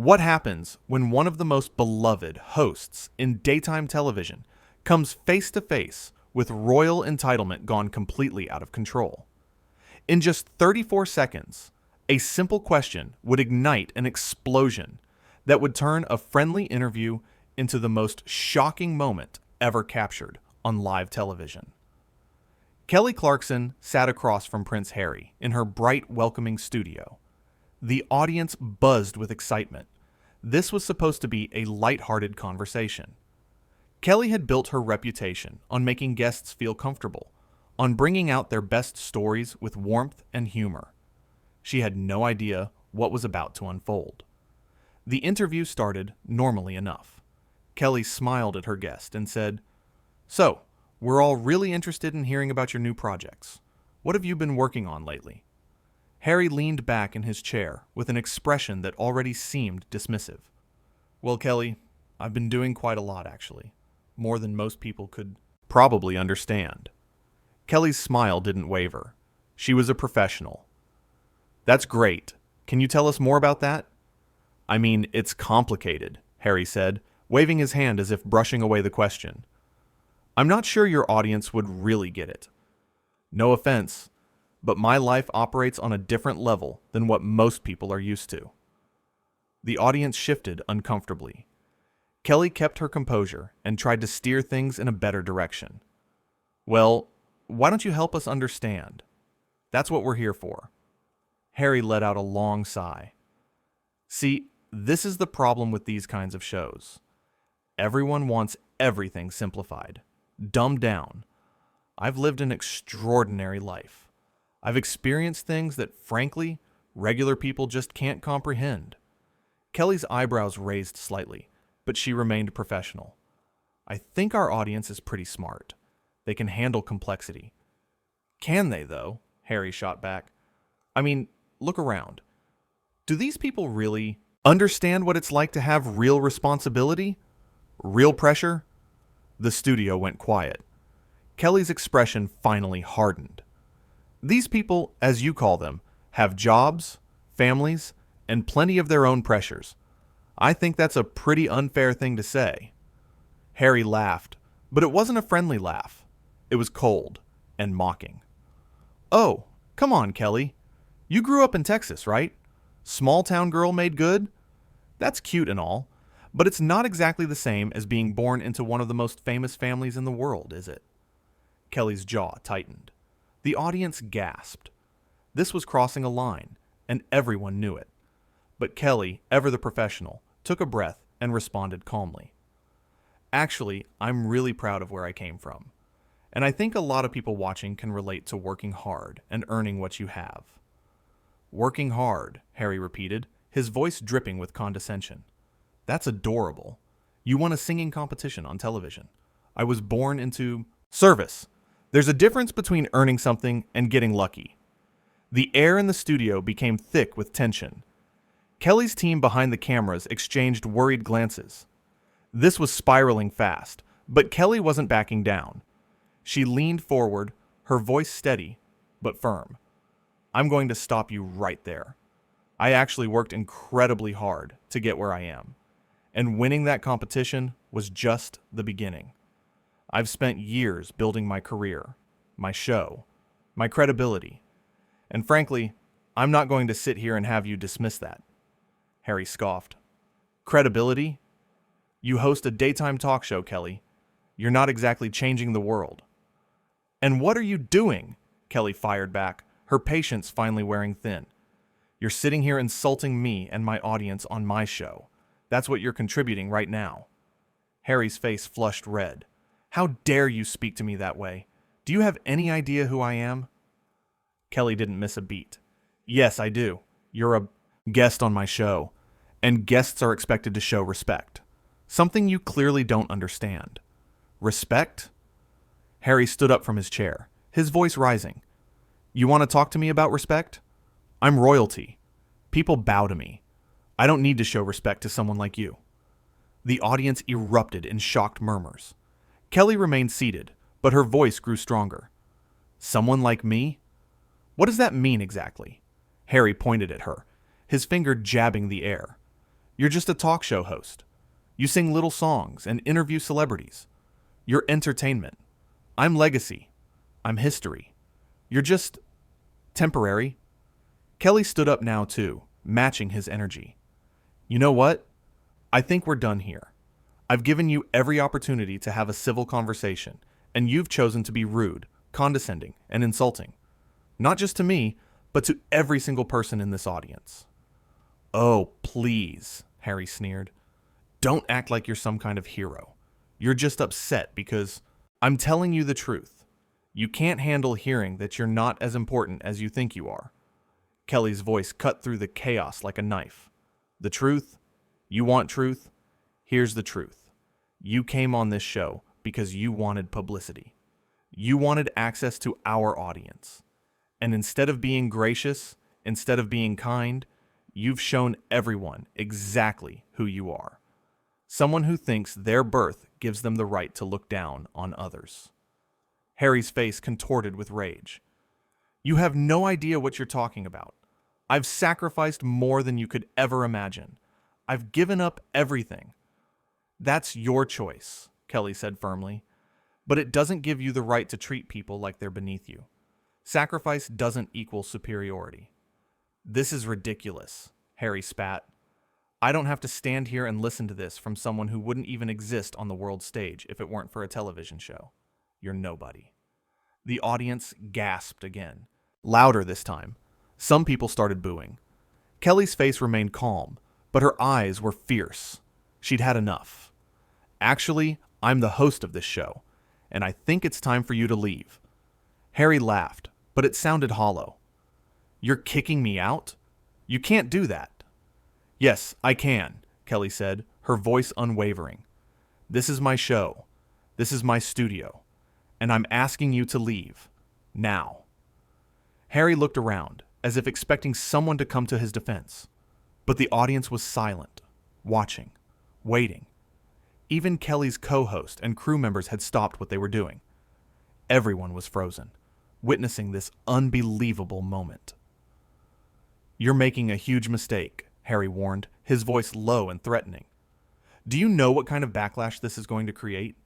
What happens when one of the most beloved hosts in daytime television comes face to face with royal entitlement gone completely out of control? In just 34 seconds, a simple question would ignite an explosion that would turn a friendly interview into the most shocking moment ever captured on live television. Kelly Clarkson sat across from Prince Harry in her bright, welcoming studio. The audience buzzed with excitement. This was supposed to be a lighthearted conversation. Kelly had built her reputation on making guests feel comfortable, on bringing out their best stories with warmth and humor. She had no idea what was about to unfold. The interview started normally enough. Kelly smiled at her guest and said, "So, we're all really interested in hearing about your new projects. What have you been working on lately?" Harry leaned back in his chair with an expression that already seemed dismissive. "Well, Kelly, I've been doing quite a lot, actually. More than most people could probably understand." Kelly's smile didn't waver. She was a professional. "That's great. Can you tell us more about that?" "I mean, it's complicated," Harry said, waving his hand as if brushing away the question. "I'm not sure your audience would really get it. No offense, but my life operates on a different level than what most people are used to." The audience shifted uncomfortably. Kelly kept her composure and tried to steer things in a better direction. "Well, why don't you help us understand? That's what we're here for." Harry let out a long sigh. "See, this is the problem with these kinds of shows. Everyone wants everything simplified, dumbed down. I've lived an extraordinary life. I've experienced things that, frankly, regular people just can't comprehend." Kelly's eyebrows raised slightly, but she remained professional. "I think our audience is pretty smart. They can handle complexity." "Can they, though?" Harry shot back. "I mean, look around. Do these people really understand what it's like to have real responsibility? Real pressure?" The studio went quiet. Kelly's expression finally hardened. "These people, as you call them, have jobs, families, and plenty of their own pressures. I think that's a pretty unfair thing to say." Harry laughed, but it wasn't a friendly laugh. It was cold and mocking. "Oh, come on, Kelly. You grew up in Texas, right? Small town girl made good? That's cute and all, but it's not exactly the same as being born into one of the most famous families in the world, is it?" Kelly's jaw tightened. The audience gasped. This was crossing a line, and everyone knew it. But Kelly, ever the professional, took a breath and responded calmly. "Actually, I'm really proud of where I came from. And I think a lot of people watching can relate to working hard and earning what you have." "Working hard," Harry repeated, his voice dripping with condescension. "That's adorable. You won a singing competition on television. I was born into service. There's a difference between earning something and getting lucky." The air in the studio became thick with tension. Kelly's team behind the cameras exchanged worried glances. This was spiraling fast, but Kelly wasn't backing down. She leaned forward, her voice steady, but firm. "I'm going to stop you right there. I actually worked incredibly hard to get where I am, and winning that competition was just the beginning. I've spent years building my career, my show, my credibility, and frankly, I'm not going to sit here and have you dismiss that." Harry scoffed. "Credibility? You host a daytime talk show, Kelly. You're not exactly changing the world." "And what are you doing?" Kelly fired back, her patience finally wearing thin. "You're sitting here insulting me and my audience on my show. That's what you're contributing right now." Harry's face flushed red. "How dare you speak to me that way? Do you have any idea who I am?" Kelly didn't miss a beat. "Yes, I do. You're a guest on my show, and guests are expected to show respect. Something you clearly don't understand." "Respect?" Harry stood up from his chair, his voice rising. "You want to talk to me about respect? I'm royalty. People bow to me. I don't need to show respect to someone like you." The audience erupted in shocked murmurs. Kelly remained seated, but her voice grew stronger. "Someone like me? What does that mean exactly?" Harry pointed at her, his finger jabbing the air. You're just a talk show host. You sing little songs and interview celebrities. You're entertainment. I'm legacy. I'm history. You're just temporary. Kelly stood up now too, matching his energy. You know what? I think we're done here. I've given you every opportunity to have a civil conversation, and you've chosen to be rude, condescending, and insulting. Not just to me, but to every single person in this audience. Oh, please, Harry sneered. Don't act like you're some kind of hero. You're just upset because I'm telling you the truth. You can't handle hearing that you're not as important as you think you are. Kelly's voice cut through the chaos like a knife. The truth? You want truth? Here's the truth. You came on this show because you wanted publicity. You wanted access to our audience. And instead of being gracious, instead of being kind, you've shown everyone exactly who you are. Someone who thinks their birth gives them the right to look down on others. Harry's face contorted with rage. You have no idea what you're talking about. I've sacrificed more than you could ever imagine. I've given up everything. That's your choice, Kelly said firmly, but it doesn't give you the right to treat people like they're beneath you. Sacrifice doesn't equal superiority. This is ridiculous, Harry spat. I don't have to stand here and listen to this from someone who wouldn't even exist on the world stage if it weren't for a television show. You're nobody. The audience gasped again, louder this time. Some people started booing. Kelly's face remained calm, but her eyes were fierce. She'd had enough. Actually, I'm the host of this show, and I think it's time for you to leave. Harry laughed, but it sounded hollow. You're kicking me out? You can't do that. Yes, I can, Kelly said, her voice unwavering. This is my show. This is my studio. And I'm asking you to leave. Now. Harry looked around, as if expecting someone to come to his defense. But the audience was silent, watching, waiting. Even Kelly's co-host and crew members had stopped what they were doing. Everyone was frozen, witnessing this unbelievable moment. You're making a huge mistake, Harry warned, his voice low and threatening. Do you know what kind of backlash this is going to create?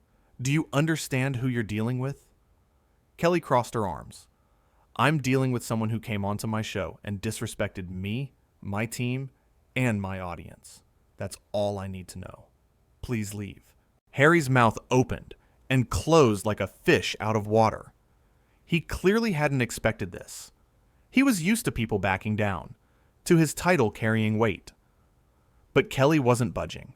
Do you understand who you're dealing with? Kelly crossed her arms. I'm dealing with someone who came onto my show and disrespected me, my team, and my audience. That's all I need to know. Please leave. Harry's mouth opened and closed like a fish out of water. He clearly hadn't expected this. He was used to people backing down, to his title carrying weight. But Kelly wasn't budging.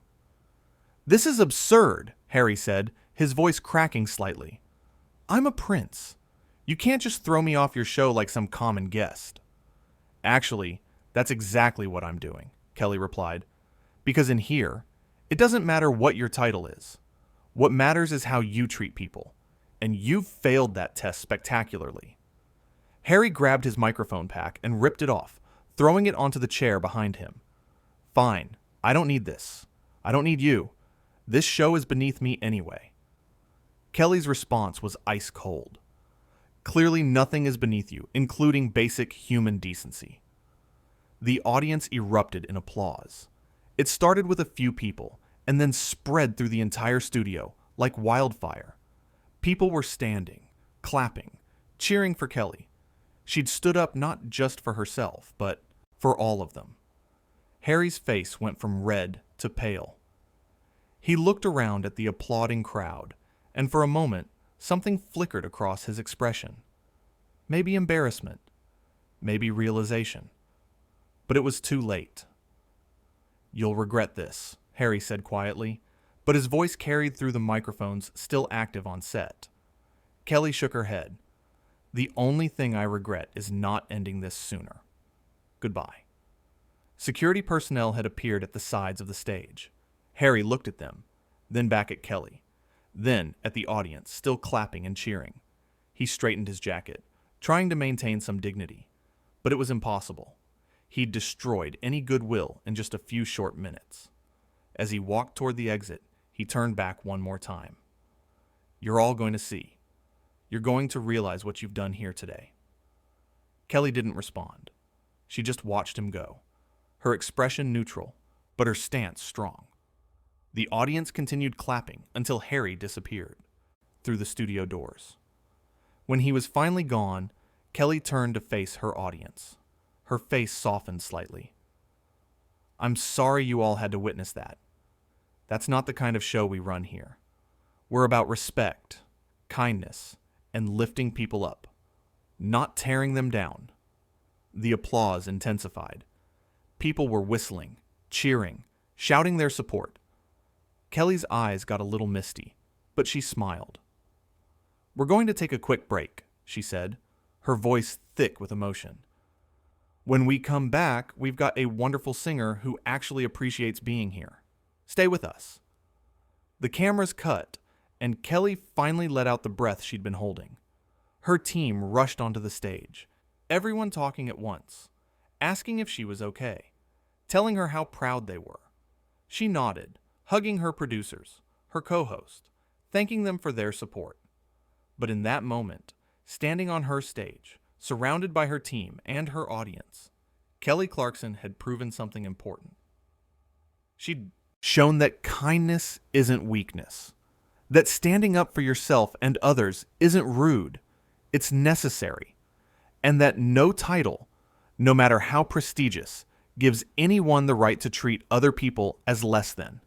This is absurd, Harry said, his voice cracking slightly. I'm a prince. You can't just throw me off your show like some common guest. Actually, that's exactly what I'm doing, Kelly replied. Because in here, it doesn't matter what your title is. What matters is how you treat people. And you've failed that test spectacularly. Harry grabbed his microphone pack and ripped it off, throwing it onto the chair behind him. Fine, I don't need this. I don't need you. This show is beneath me anyway. Kelly's response was ice cold. Clearly nothing is beneath you, including basic human decency. The audience erupted in applause. It started with a few people, and then spread through the entire studio like wildfire. People were standing, clapping, cheering for Kelly. She'd stood up not just for herself, but for all of them. Harry's face went from red to pale. He looked around at the applauding crowd, and for a moment, something flickered across his expression. Maybe embarrassment, maybe realization. But it was too late. You'll regret this, Harry said quietly, but his voice carried through the microphones still active on set. Kelly shook her head. The only thing I regret is not ending this sooner. Goodbye. Security personnel had appeared at the sides of the stage. Harry looked at them, then back at Kelly, then at the audience, still clapping and cheering. He straightened his jacket, trying to maintain some dignity, but it was impossible. He'd destroyed any goodwill in just a few short minutes. As he walked toward the exit, he turned back one more time. You're all going to see. You're going to realize what you've done here today. Kelly didn't respond. She just watched him go, her expression neutral, but her stance strong. The audience continued clapping until Harry disappeared through the studio doors. When he was finally gone, Kelly turned to face her audience. Her face softened slightly. "I'm sorry you all had to witness that. That's not the kind of show we run here. We're about respect, kindness, and lifting people up, not tearing them down." The applause intensified. People were whistling, cheering, shouting their support. Kelly's eyes got a little misty, but she smiled. "We're going to take a quick break," she said, her voice thick with emotion. "When we come back, we've got a wonderful singer who actually appreciates being here. Stay with us." The cameras cut, and Kelly finally let out the breath she'd been holding. Her team rushed onto the stage, everyone talking at once, asking if she was okay, telling her how proud they were. She nodded, hugging her producers, her co-host, thanking them for their support. But in that moment, standing on her stage, surrounded by her team and her audience, Kelly Clarkson had proven something important. She'd shown that kindness isn't weakness, that standing up for yourself and others isn't rude, it's necessary, and that no title, no matter how prestigious, gives anyone the right to treat other people as less than.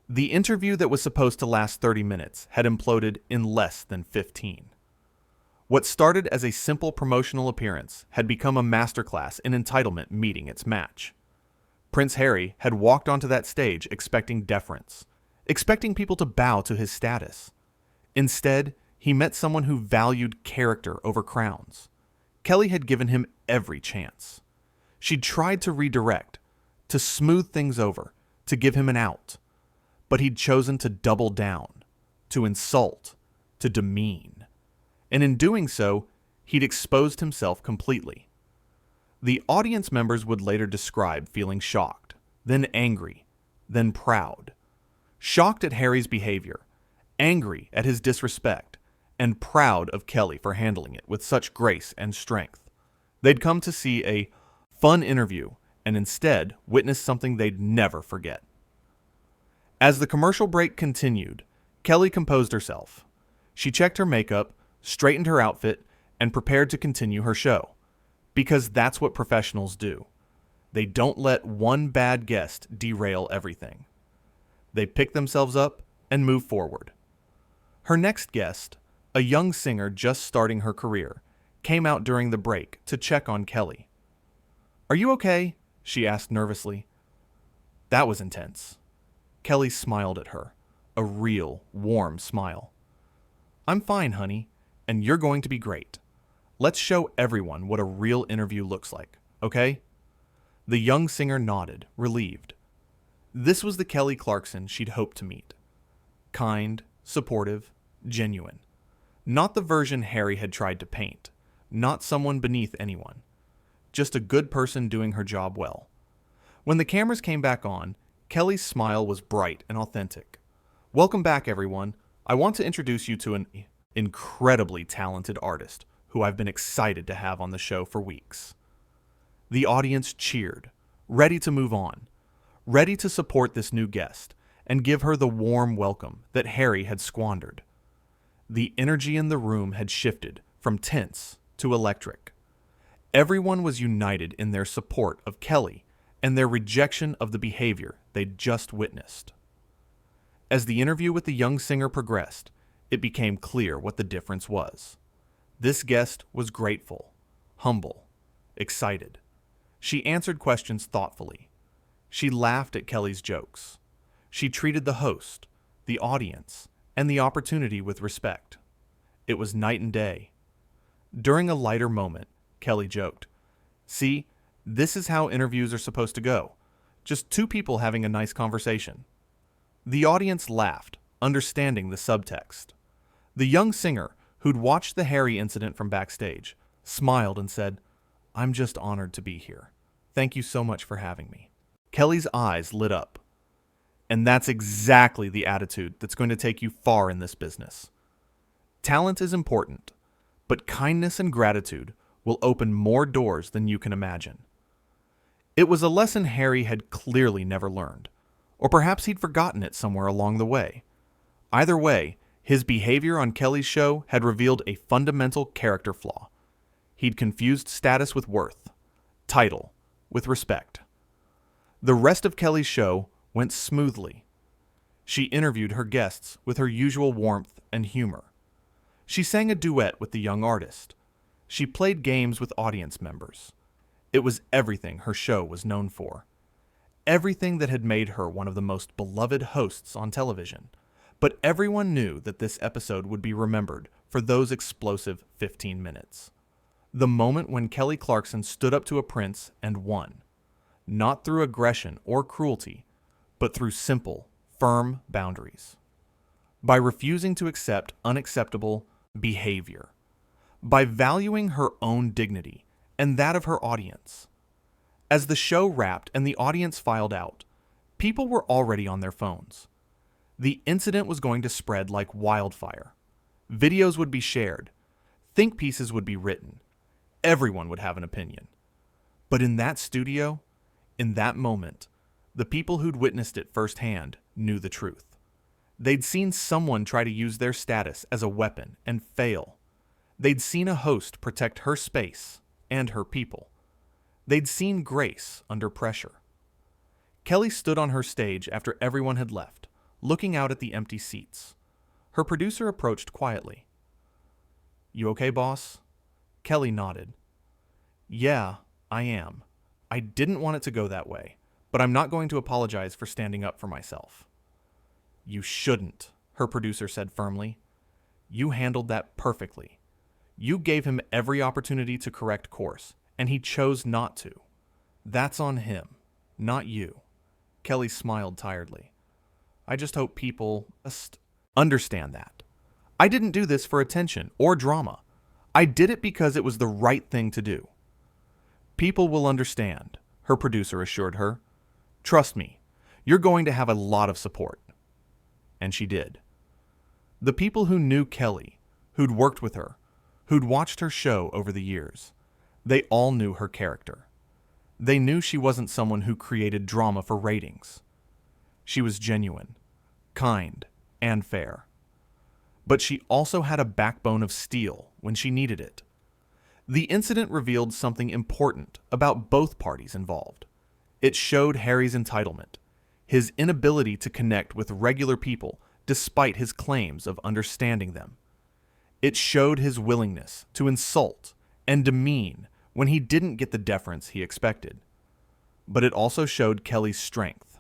The interview that was supposed to last 30 minutes had imploded in less than 15. What started as a simple promotional appearance had become a masterclass in entitlement meeting its match. Prince Harry had walked onto that stage expecting deference, expecting people to bow to his status. Instead, he met someone who valued character over crowns. Kelly had given him every chance. She'd tried to redirect, to smooth things over, to give him an out. But he'd chosen to double down, to insult, to demean. And in doing so, he'd exposed himself completely. The audience members would later describe feeling shocked, then angry, then proud. Shocked at Harry's behavior, angry at his disrespect, and proud of Kelly for handling it with such grace and strength. They'd come to see a fun interview and instead witness something they'd never forget. As the commercial break continued, Kelly composed herself. She checked her makeup, straightened her outfit, and prepared to continue her show. Because that's what professionals do. They don't let one bad guest derail everything. They pick themselves up and move forward. Her next guest, a young singer just starting her career, came out during the break to check on Kelly. "Are you okay?" she asked nervously. That was intense. Kelly smiled at her, a real, warm smile. "I'm fine, honey, and you're going to be great. Let's show everyone what a real interview looks like, okay?" The young singer nodded, relieved. This was the Kelly Clarkson she'd hoped to meet. Kind, supportive, genuine. Not the version Harry had tried to paint. Not someone beneath anyone. Just a good person doing her job well. When the cameras came back on, Kelly's smile was bright and authentic. "Welcome back, everyone. I want to introduce you to an incredibly talented artist who I've been excited to have on the show for weeks." The audience cheered, ready to move on, ready to support this new guest and give her the warm welcome that Harry had squandered. The energy in the room had shifted from tense to electric. Everyone was united in their support of Kelly and their rejection of the behavior they'd just witnessed. As the interview with the young singer progressed, it became clear what the difference was. This guest was grateful, humble, excited. She answered questions thoughtfully. She laughed at Kelly's jokes. She treated the host, the audience, and the opportunity with respect. It was night and day. During a lighter moment, Kelly joked, "See, this is how interviews are supposed to go. Just two people having a nice conversation." The audience laughed, understanding the subtext. The young singer, who'd watched the Harry incident from backstage, smiled and said, "I'm just honored to be here. Thank you so much for having me." Kelly's eyes lit up. And that's exactly the attitude that's going to take you far in this business. Talent is important, but kindness and gratitude will open more doors than you can imagine. It was a lesson Harry had clearly never learned, or perhaps he'd forgotten it somewhere along the way. Either way, his behavior on Kelly's show had revealed a fundamental character flaw. He'd confused status with worth, title with respect. The rest of Kelly's show went smoothly. She interviewed her guests with her usual warmth and humor. She sang a duet with the young artist. She played games with audience members. It was everything her show was known for. Everything that had made her one of the most beloved hosts on television. But everyone knew that this episode would be remembered for those explosive 15 minutes. The moment when Kelly Clarkson stood up to a prince and won. Not through aggression or cruelty, but through simple, firm boundaries. By refusing to accept unacceptable behavior. By valuing her own dignity and that of her audience. As the show wrapped and the audience filed out, people were already on their phones. The incident was going to spread like wildfire. Videos would be shared. Think pieces would be written. Everyone would have an opinion. But in that studio, in that moment, the people who'd witnessed it firsthand knew the truth. They'd seen someone try to use their status as a weapon and fail. They'd seen a host protect her space and her people. They'd seen grace under pressure. Kelly stood on her stage after everyone had left, looking out at the empty seats. Her producer approached quietly. "You okay, boss?" Kelly nodded. "Yeah, I am. I didn't want it to go that way, but I'm not going to apologize for standing up for myself." "You shouldn't," her producer said firmly. "You handled that perfectly. You gave him every opportunity to correct course, and he chose not to. That's on him, not you." Kelly smiled tiredly. "I just hope people understand that. I didn't do this for attention or drama. I did it because it was the right thing to do." "People will understand," her producer assured her. "Trust me, you're going to have a lot of support." And she did. The people who knew Kelly, who'd worked with her, who'd watched her show over the years, they all knew her character. They knew she wasn't someone who created drama for ratings. She was genuine, kind, and fair. But she also had a backbone of steel when she needed it. The incident revealed something important about both parties involved. It showed Harry's entitlement, his inability to connect with regular people despite his claims of understanding them. It showed his willingness to insult and demean when he didn't get the deference he expected. But it also showed Kelly's strength,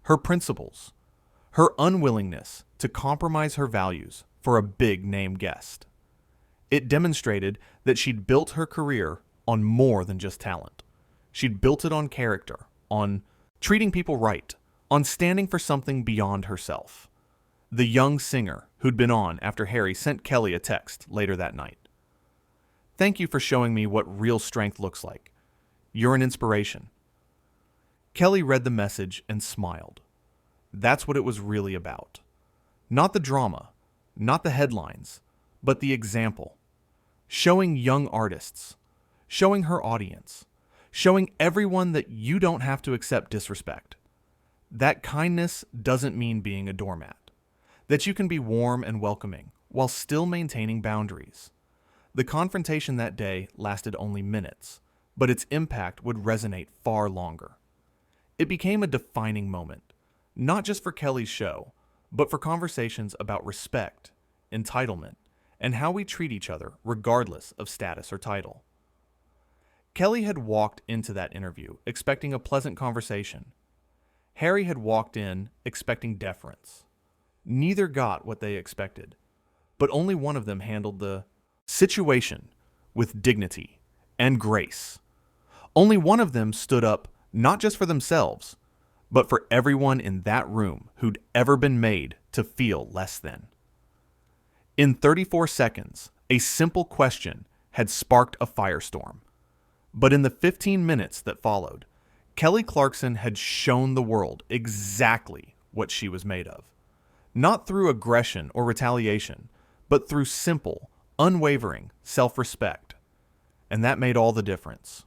her principles, her unwillingness to compromise her values for a big-name guest. It demonstrated that she'd built her career on more than just talent. She'd built it on character, on treating people right, on standing for something beyond herself. The young singer who'd been on after Harry sent Kelly a text later that night. "Thank you for showing me what real strength looks like. You're an inspiration." Kelly read the message and smiled. That's what it was really about. Not the drama, not the headlines, but the example. Showing young artists, showing her audience, showing everyone that you don't have to accept disrespect. That kindness doesn't mean being a doormat. That you can be warm and welcoming while still maintaining boundaries. The confrontation that day lasted only minutes, but its impact would resonate far longer. It became a defining moment, not just for Kelly's show, but for conversations about respect, entitlement, and how we treat each other regardless of status or title. Kelly had walked into that interview expecting a pleasant conversation. Harry had walked in expecting deference. Neither got what they expected, but only one of them handled the situation with dignity and grace. Only one of them stood up not just for themselves, but for everyone in that room who'd ever been made to feel less than. In 34 seconds, a simple question had sparked a firestorm. But in the 15 minutes that followed, Kelly Clarkson had shown the world exactly what she was made of. Not through aggression or retaliation, but through simple, unwavering self-respect. And that made all the difference.